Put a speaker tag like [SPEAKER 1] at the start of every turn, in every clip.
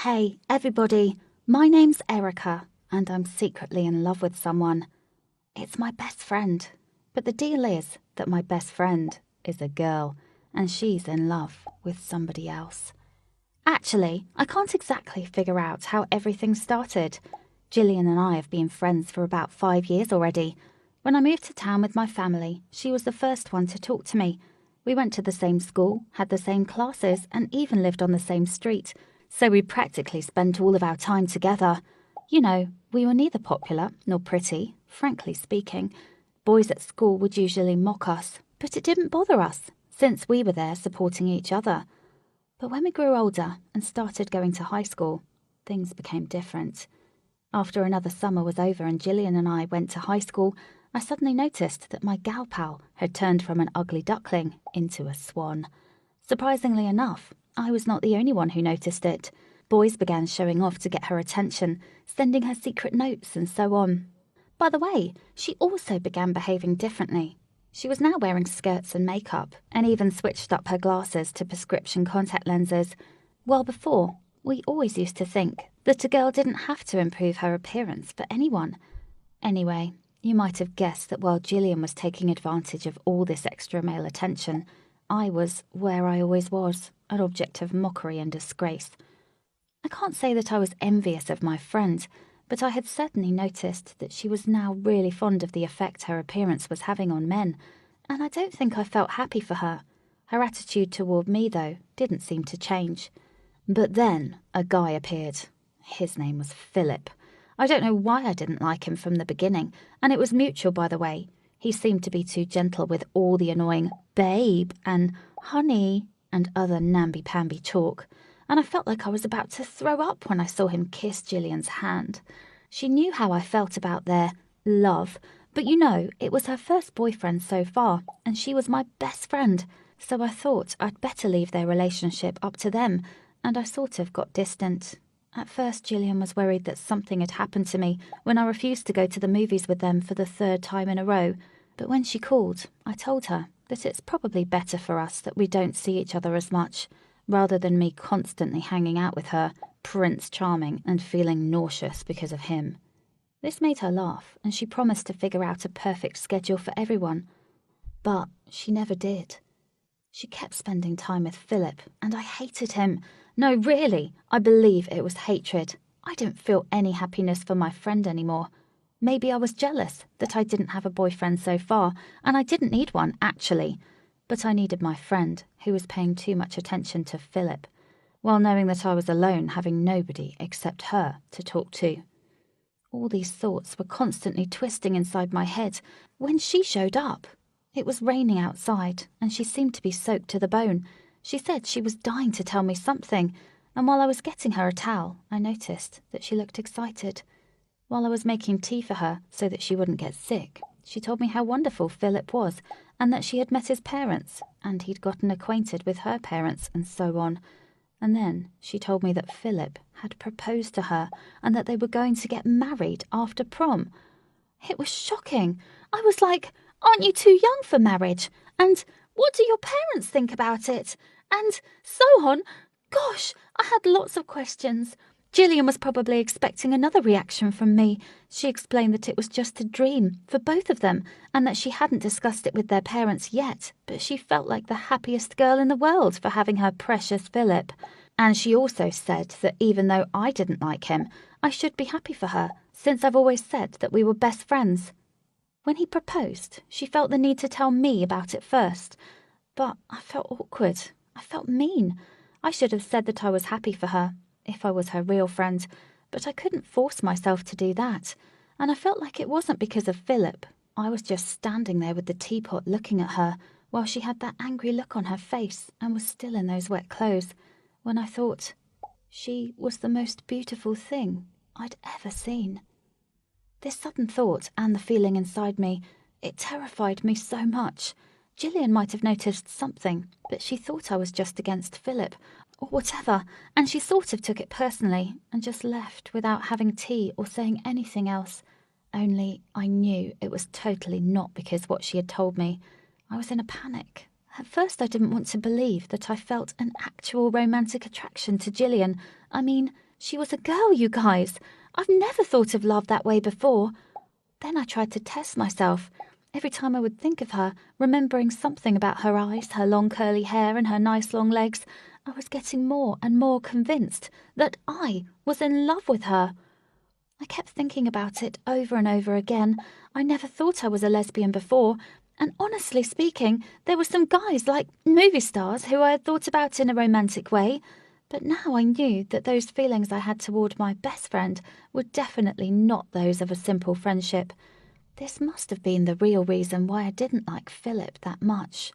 [SPEAKER 1] Hey, everybody, my name's Erica, and I'm secretly in love with someone. It's my best friend, but the deal is that my best friend is a girl, and she's in love with somebody else. Actually, I can't exactly figure out how everything started. Gillian and I have been friends for about 5 years already. When I moved to town with my family, she was the first one to talk to me. We went to the same school, had the same classes, and even lived on the same street. So we practically spent all of our time together. You know, we were neither popular nor pretty, frankly speaking. Boys at school would usually mock us, but it didn't bother us, since we were there supporting each other. But when we grew older and started going to high school, things became different. After another summer was over and Gillian and I went to high school, I suddenly noticed that my gal pal had turned from an ugly duckling into a swan. Surprisingly enough, I was not the only one who noticed it. Boys began showing off to get her attention, sending her secret notes and so on. By the way, she also began behaving differently. She was now wearing skirts and makeup, and even switched up her glasses to prescription contact lenses, while before, we always used to think that a girl didn't have to improve her appearance for anyone. Anyway, you might have guessed that while Gillian was taking advantage of all this extra male attention, I was where I always was, an object of mockery and disgrace. I can't say that I was envious of my friend, but I had certainly noticed that she was now really fond of the effect her appearance was having on men, and I don't think I felt happy for her. Her attitude toward me, though, didn't seem to change. But then a guy appeared. His name was Philip. I don't know why I didn't like him from the beginning, and it was mutual, by the way. He seemed to be too gentle with all the annoying babe and honey and other namby-pamby talk, and I felt like I was about to throw up when I saw him kiss Gillian's hand. She knew how I felt about their love, but you know, it was her first boyfriend so far, and she was my best friend, so I thought I'd better leave their relationship up to them, and I sort of got distant. At first, Gillian was worried that something had happened to me when I refused to go to the movies with them for the 3rd time in a row, but when she called, I told her that it's probably better for us that we don't see each other as much, rather than me constantly hanging out with her, Prince Charming, and feeling nauseous because of him. This made her laugh, and she promised to figure out a perfect schedule for everyone. But she never did. She kept spending time with Philip, and I hated him. No, really, I believe it was hatred. I didn't feel any happiness for my friend anymore. Maybe I was jealous that I didn't have a boyfriend so far, and I didn't need one, actually. But I needed my friend, who was paying too much attention to Philip, while knowing that I was alone, having nobody except her to talk to. All these thoughts were constantly twisting inside my head when she showed up. It was raining outside, and she seemed to be soaked to the bone. She said she was dying to tell me something, and while I was getting her a towel, I noticed that she looked excited. While I was making tea for her so that she wouldn't get sick, she told me how wonderful Philip was, and that she had met his parents, and he'd gotten acquainted with her parents, and so on. And then she told me that Philip had proposed to her, and that they were going to get married after prom. It was shocking. I was like, aren't you too young for marriage? And what do your parents think about it? And so on. Gosh, I had lots of questions. Gillian was probably expecting another reaction from me. She explained that it was just a dream for both of them, and that she hadn't discussed it with their parents yet, but she felt like the happiest girl in the world for having her precious Philip. And she also said that even though I didn't like him, I should be happy for her, since I've always said that we were best friends. When he proposed, she felt the need to tell me about it first, but I felt awkward. I felt mean. I should have said that I was happy for her, if I was her real friend, but I couldn't force myself to do that, and I felt like it wasn't because of Philip. I was just standing there with the teapot looking at her, while she had that angry look on her face and was still in those wet clothes, when I thought she was the most beautiful thing I'd ever seen. This sudden thought and the feeling inside me, it terrified me so much. Gillian might have noticed something, but she thought I was just against Philip, or whatever, and she sort of took it personally and just left without having tea or saying anything else. Only I knew it was totally not because what she had told me. I was in a panic. At first I didn't want to believe that I felt an actual romantic attraction to Gillian. I mean, She was a girl, you guys. I've never thought of love that way before. Then I tried to test myself. Every time I would think of her, remembering something about her eyes, her long curly hair, and her nice long legs, I was getting more and more convinced that I was in love with her. I kept thinking about it over and over again. I never thought I was a lesbian before, and honestly speaking, there were some guys, like movie stars, who I had thought about in a romantic way. But now I knew that those feelings I had toward my best friend were definitely not those of a simple friendship. This must have been the real reason why I didn't like Philip that much.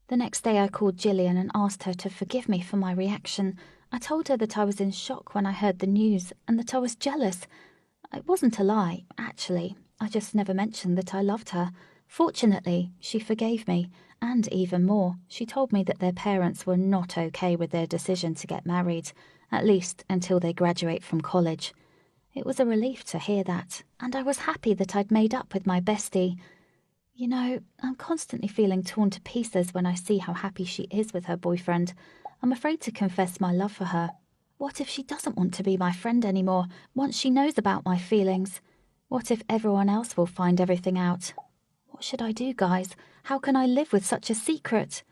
[SPEAKER 1] The next day I called Gillian and asked her to forgive me for my reaction. I told her that I was in shock when I heard the news and that I was jealous. It wasn't a lie, actually. I just never mentioned that I loved her. Fortunately, she forgave me, and even more, she told me that their parents were not okay with their decision to get married, at least until they graduate from college. It was a relief to hear that, and I was happy that I'd made up with my bestie. You know, I'm constantly feeling torn to pieces when I see how happy she is with her boyfriend. I'm afraid to confess my love for her. What if she doesn't want to be my friend anymore, once she knows about my feelings? What if everyone else will find everything out? What should I do, guys? How can I live with such a secret?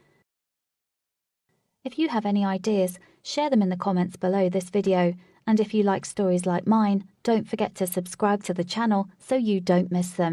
[SPEAKER 1] If you have any ideas, share them in the comments below this video. And if you like stories like mine, don't forget to subscribe to the channel so you don't miss them.